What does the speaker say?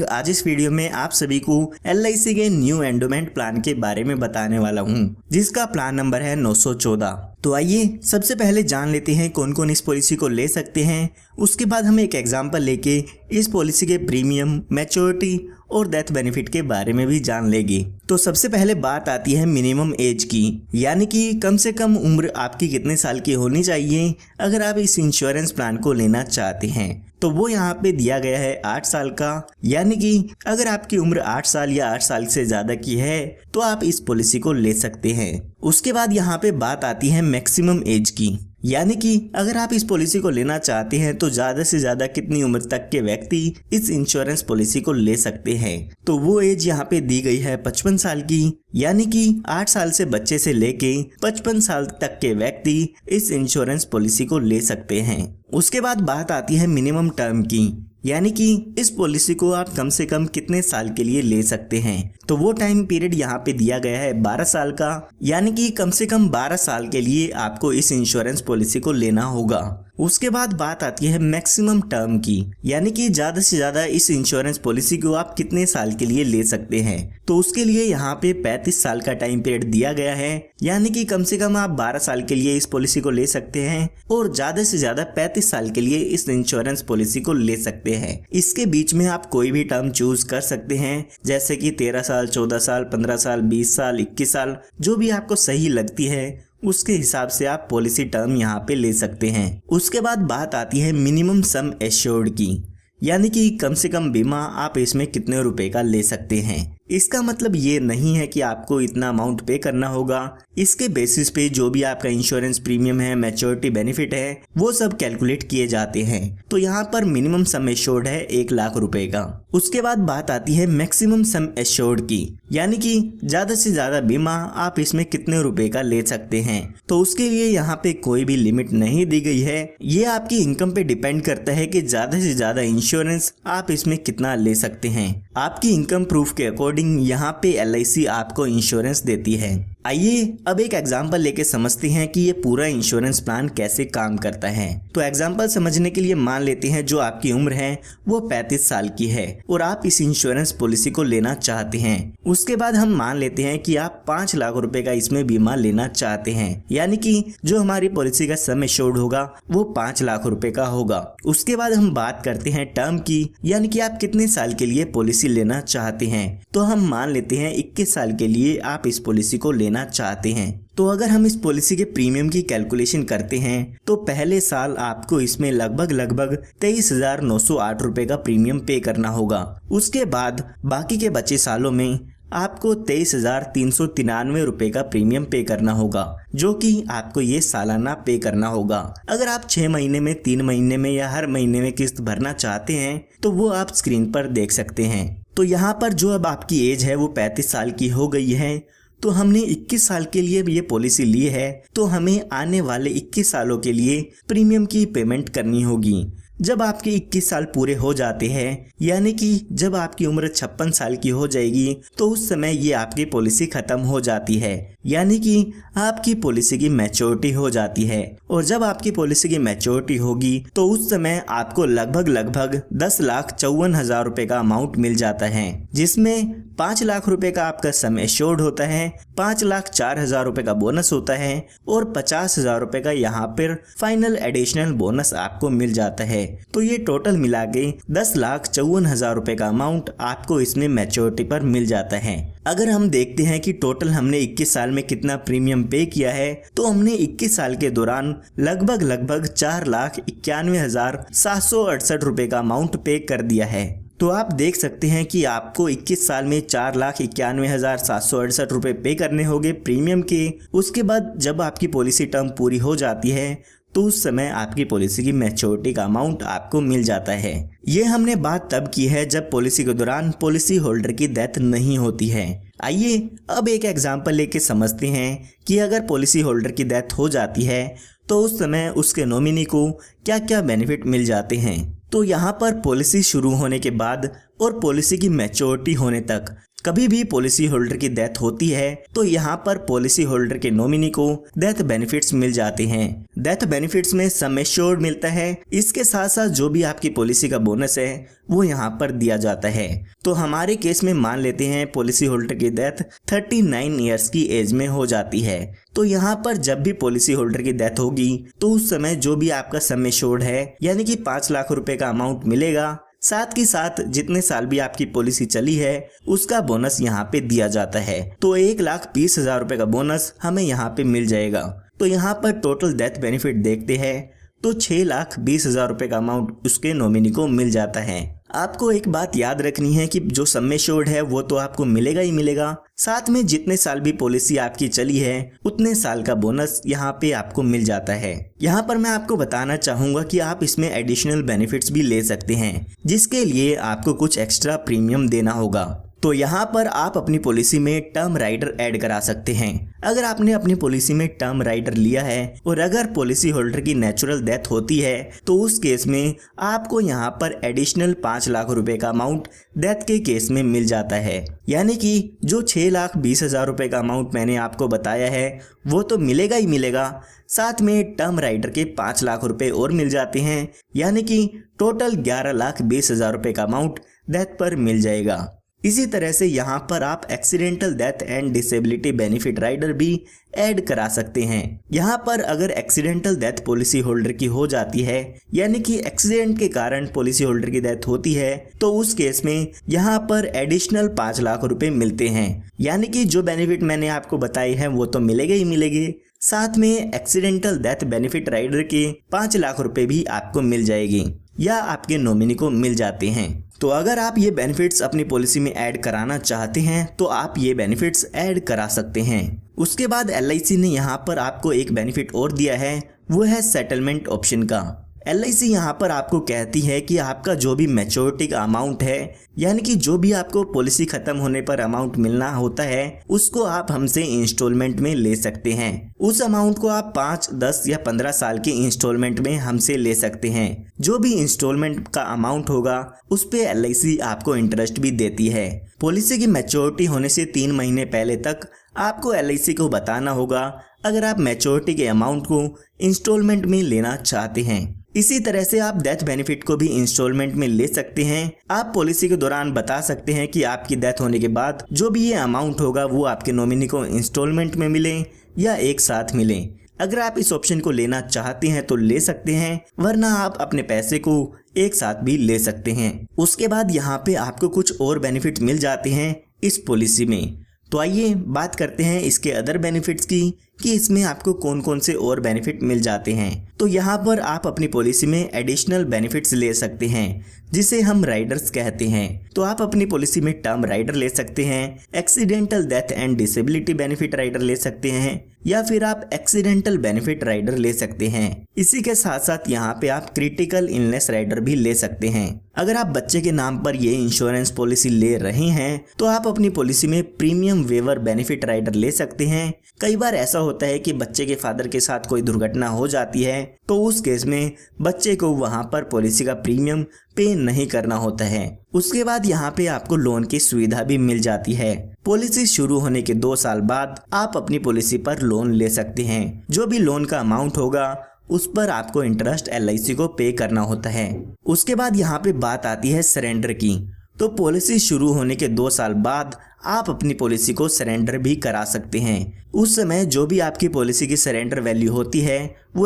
आज इस वीडियो में आप सभी को LIC के न्यू एंडोमेंट प्लान के बारे में बताने वाला हूं, जिसका प्लान नंबर है 914। तो आइए सबसे पहले जान लेते हैं कौन कौन इस पॉलिसी को ले सकते हैं। उसके बाद हम एक एग्जांपल लेके इस पॉलिसी के प्रीमियम, मैच्योरिटी और डेथ बेनिफिट के बारे में भी जान लेंगे। तो सबसे पहले बात आती है मिनिमम एज की, यानी कि कम से कम उम्र आपकी कितने साल की होनी चाहिए अगर आप इस इंश्योरेंस प्लान को लेना चाहते हैं। तो वो यहाँ पे दिया गया है 8 साल का, यानी कि अगर आपकी उम्र 8 साल या 8 साल से ज़्यादा की है तो आप इस पॉलिसी को ले सकते हैं। उसके बाद यहाँ पे बात आती है मैक्सिमम एज की, यानी कि अगर आप इस पॉलिसी को लेना चाहते हैं तो ज़्यादा से ज़्यादा कितनी उम्र तक के व्यक्ति इस इंश्योरेंस पॉलिसी को ले सकते हैं। तो वो एज यहाँ पे दी गई है 55 साल की, यानी कि 8 साल से बच्चे से लेके 55 साल तक के व्यक्ति इस इंश्योरेंस पॉलिसी को ले सकते हैं। उसके बाद बात आती है मिनिमम टर्म की, यानी कि इस पॉलिसी को आप कम से कम कितने साल के लिए ले सकते हैं। तो वो टाइम पीरियड यहाँ पे दिया गया है 12 साल का, यानी कि कम से कम 12 साल के लिए आपको इस इंश्योरेंस पॉलिसी को लेना होगा। उसके बाद बात आती है मैक्सिमम टर्म की, यानी कि ज़्यादा से ज़्यादा इस इंश्योरेंस पॉलिसी को आप कितने साल के लिए ले सकते हैं। तो उसके लिए यहाँ पे 35 साल का टाइम पीरियड दिया गया है, यानी कि कम से कम आप 12 साल के लिए इस पॉलिसी को ले सकते हैं और ज़्यादा से ज़्यादा 35 साल के लिए इस इंश्योरेंस पॉलिसी को ले सकते हैं। इसके बीच में आप कोई भी टर्म चूज कर सकते हैं, जैसे कि 13 साल, 14 साल, 15 साल, 20 साल, 21 साल, जो भी आपको सही लगती है उसके हिसाब से आप पॉलिसी टर्म यहाँ पे ले सकते हैं। उसके बाद बात आती है मिनिमम सम एश्योर्ड की, यानी कि कम से कम बीमा आप इसमें कितने रुपए का ले सकते हैं। इसका मतलब ये नहीं है कि आपको इतना अमाउंट पे करना होगा। इसके बेसिस पे जो भी आपका इंश्योरेंस प्रीमियम है, मैच्योरिटी बेनिफिट है, वो सब कैलकुलेट किए जाते हैं। तो यहाँ पर मिनिमम सम एश्योर्ड है 1 लाख रुपए का। उसके बाद बात आती है मैक्सिमम सम एश्योर्ड की, यानी कि ज्यादा से ज्यादा बीमा आप इसमें कितने रुपए का ले सकते हैं। तो उसके लिए यहाँ पे कोई भी लिमिट नहीं दी गई है। ये आपकी इनकम पे डिपेंड करता है कि ज्यादा से ज्यादा इंश्योरेंस आप इसमें कितना ले सकते हैं। आपकी इनकम प्रूफ के अकॉर्डिंग यहाँ पे LIC आपको इंश्योरेंस देती है। आइए अब एक एग्जांपल लेके समझते हैं कि ये पूरा इंश्योरेंस प्लान कैसे काम करता है। तो एग्जांपल समझने के लिए मान लेते हैं जो आपकी उम्र है वो 35 साल की है और आप इस इंश्योरेंस पॉलिसी को लेना चाहते हैं। उसके बाद हम मान लेते हैं कि आप 5 लाख रुपए का इसमें बीमा लेना चाहते हैं, यानी कि जो हमारी पॉलिसी का सम एश्योर्ड होगा वो 5 लाख रुपए का होगा। उसके बाद हम बात करते हैं टर्म की, यानी कि आप कितने साल के लिए पॉलिसी लेना चाहते हैं। तो हम मान लेते हैं 21 साल के लिए आप इस पॉलिसी को लेना चाहते हैं। तो अगर हम इस पॉलिसी के प्रीमियम की कैलकुलेशन करते हैं तो पहले साल आपको इसमें लगभग 23,908 रुपए का प्रीमियम पे करना होगा। उसके बाद बाकी के बचे सालों में आपको 23,393 रुपए का प्रीमियम पे करना होगा, जो कि आपको ये सालाना पे करना होगा। अगर आप 6 महीने में, 3 महीने में या हर महीने में किस्त भरना चाहते हैं तो वो आप स्क्रीन पर देख सकते हैं। तो यहाँ पर जो अब आपकी एज है वो 35 साल की हो गई है, तो हमने 21 साल के लिए ये पॉलिसी ली है, तो हमें आने वाले 21 सालों के लिए प्रीमियम की पेमेंट करनी होगी। जब आपके 21 साल पूरे हो जाते हैं, यानी कि जब आपकी उम्र 56 साल की हो जाएगी, तो उस समय ये आपकी पॉलिसी खत्म हो जाती है, यानी कि आपकी पॉलिसी की मैच्योरिटी हो जाती है। और जब आपकी पॉलिसी की मैच्योरिटी होगी तो उस समय आपको लगभग 10,54,000 रुपए का अमाउंट मिल जाता है, जिसमें 5 लाख रुपए का आपका सम एश्योर्ड होता है, 5,04,000 रुपए का बोनस होता है और 50,000 रुपए का यहाँ पर फाइनल एडिशनल बोनस आपको मिल जाता है। तो ये टोटल मिला के 10,54,000 रुपए का अमाउंट आपको इसमें मैच्योरिटी पर मिल जाता है। अगर हम देखते हैं कि टोटल हमने 21 साल में कितना प्रीमियम पे किया है, तो हमने 21 साल के दौरान लगभग 4,91,768 रुपए का अमाउंट पे कर दिया है। तो आप देख सकते हैं कि आपको 21 साल में 4,91,768 रुपए पे करने होंगे प्रीमियम के। उसके बाद जब आपकी पॉलिसी टर्म पूरी हो जाती है तो उस समय आपकी पॉलिसी की मैच्योरिटी का अमाउंट आपको मिल जाता है। ये हमने बात तब की है जब पॉलिसी के दौरान पॉलिसी होल्डर की डेथ नहीं होती है। आइए अब एक एग्जांपल लेके समझते हैं कि अगर पॉलिसी होल्डर की डेथ हो जाती है तो उस समय उसके नॉमिनी को क्या क्या बेनिफिट मिल जाते हैं। तो यहाँ पर पॉलिसी शुरू होने के बाद और पॉलिसी की मैच्योरिटी होने तक कभी भी पॉलिसी होल्डर की डेथ होती है तो यहाँ पर पॉलिसी होल्डर के नॉमिनी को डेथ बेनिफिट्स मिल जाते हैं। डेथ बेनिफिट्स में सम एश्योर्ड मिलता है, इसके साथ साथ जो भी आपकी पॉलिसी का बोनस है वो यहाँ पर दिया जाता है। तो हमारे केस में मान लेते हैं पॉलिसी होल्डर की डेथ 39 ईयर्स की एज में हो जाती है। तो यहाँ पर जब भी पॉलिसी होल्डर की डेथ होगी तो उस समय जो भी आपका सम एश्योर्ड है यानी कि 5 लाख रुपए का अमाउंट मिलेगा। साथ ही साथ जितने साल भी आपकी पॉलिसी चली है उसका बोनस यहाँ पे दिया जाता है। तो 1,20,000 रुपए का बोनस हमें यहाँ पे मिल जाएगा। तो यहाँ पर टोटल डेथ बेनिफिट देखते हैं तो 6,20,000 रुपए का अमाउंट उसके नॉमिनी को मिल जाता है। आपको एक बात याद रखनी है कि जो सम एश्योर्ड है वो तो आपको मिलेगा ही मिलेगा, साथ में जितने साल भी पॉलिसी आपकी चली है उतने साल का बोनस यहाँ पे आपको मिल जाता है। यहाँ पर मैं आपको बताना चाहूंगा कि आप इसमें एडिशनल बेनिफिट्स भी ले सकते हैं, जिसके लिए आपको कुछ एक्स्ट्रा प्रीमियम देना होगा। तो यहाँ पर आप अपनी पॉलिसी में टर्म राइडर ऐड करा सकते हैं। अगर आपने अपनी पॉलिसी में टर्म राइडर लिया है और अगर पॉलिसी होल्डर की नेचुरल डेथ होती है तो उस केस में आपको यहाँ पर एडिशनल 5 लाख रुपए का अमाउंट डेथ के केस में मिल जाता है। यानी कि जो 6,20,000 रुपए का अमाउंट मैंने आपको बताया है वो तो मिलेगा ही मिलेगा, साथ में टर्म राइडर के 5 लाख रुपए और मिल जाते हैं, यानी कि टोटल 11,20,000 रुपए का अमाउंट डेथ पर मिल जाएगा। इसी तरह से यहाँ पर आप accidental death and disability benefit rider भी ऐड करा सकते हैं। यहाँ पर अगर एक्सीडेंटल डेथ पॉलिसी होल्डर की हो जाती है यानी कि एक्सीडेंट के कारण पॉलिसी होल्डर की डेथ होती है तो उस केस में यहाँ पर एडिशनल 5 लाख रुपए मिलते हैं। यानी कि जो बेनिफिट मैंने आपको बताए हैं वो तो मिलेगा ही मिलेंगे, साथ में एक्सीडेंटल डेथ बेनिफिट राइडर के 5 लाख रुपए भी आपको मिल जाएगी या आपके नॉमिनी को मिल जाते हैं। तो अगर आप ये बेनिफिट्स अपनी पॉलिसी में ऐड कराना चाहते हैं तो आप ये बेनिफिट्स ऐड करा सकते हैं। उसके बाद LIC ने यहाँ पर आपको एक बेनिफिट और दिया है, वो है सेटलमेंट ऑप्शन का। LIC यहाँ पर आपको कहती है कि आपका जो भी मैच्योरिटी का अमाउंट है यानी कि जो भी आपको पॉलिसी खत्म होने पर अमाउंट मिलना होता है उसको आप हमसे इंस्टॉलमेंट में ले सकते हैं। उस अमाउंट को आप 5, 10 या 15 साल के इंस्टॉलमेंट में हमसे ले सकते हैं। जो भी इंस्टॉलमेंट का अमाउंट होगा उस पे LIC आपको इंटरेस्ट भी देती है। पॉलिसी की मैच्योरिटी होने से 3 महीने पहले तक आपको LIC को बताना होगा अगर आप मैच्योरिटी के अमाउंट को इंस्टॉलमेंट में लेना चाहते हैं। इसी तरह से आप डेथ बेनिफिट को भी इंस्टॉलमेंट में ले सकते हैं। आप पॉलिसी के दौरान बता सकते हैं कि आपकी डेथ होने के बाद जो भी ये अमाउंट होगा वो आपके नॉमिनी को इंस्टॉलमेंट में मिले या एक साथ मिले। अगर आप इस ऑप्शन को लेना चाहते हैं तो ले सकते हैं, वरना आप अपने पैसे को एक साथ भी ले सकते हैं। उसके बाद यहाँ पे आपको कुछ और बेनिफिट मिल जाते हैं इस पॉलिसी में। तो आइए बात करते हैं इसके अदर बेनिफिट्स की कि इसमें आपको कौन कौन से और बेनिफिट मिल जाते हैं। तो यहाँ पर आप अपनी पॉलिसी में एडिशनल बेनिफिट्स ले सकते हैं जिसे हम राइडर्स कहते हैं। तो आप अपनी पॉलिसी में टर्म राइडर ले सकते हैं, accidental death and disability benefit rider ले सकते हैं या फिर आप एक्सीडेंटल बेनिफिट राइडर ले सकते हैं। इसी के साथ साथ यहाँ पे आप क्रिटिकल इलनेस राइडर भी ले सकते हैं। अगर आप बच्चे के नाम पर ये इंश्योरेंस पॉलिसी ले रहे हैं तो आप अपनी पॉलिसी में प्रीमियम वेवर बेनिफिट राइडर ले सकते हैं। कई बार ऐसा होता है कि बच्चे के फादर के साथ कोई दुर्घटना हो जाती है तो उस केस में बच्चे को वहां पर पॉलिसी का प्रीमियम पे नहीं करना होता है। उसके बाद यहाँ पे आपको लोन की सुविधा भी मिल जाती है। पॉलिसी शुरू होने के 2 साल बाद आप अपनी पॉलिसी पर लोन ले सकते हैं। जो भी लोन का अमाउंट होगा उस पर आपको इंटरेस्ट LIC को पे करना होता है। उसके बाद यहाँ पे बात आती है सरेंडर की। तो पॉलिसी शुरू होने के 2 साल बाद आप अपनी पॉलिसी को सरेंडर भी करा सकते हैं। उस समय जो भी आपकी पॉलिसी की सरेंडर वैल्यू होती है वो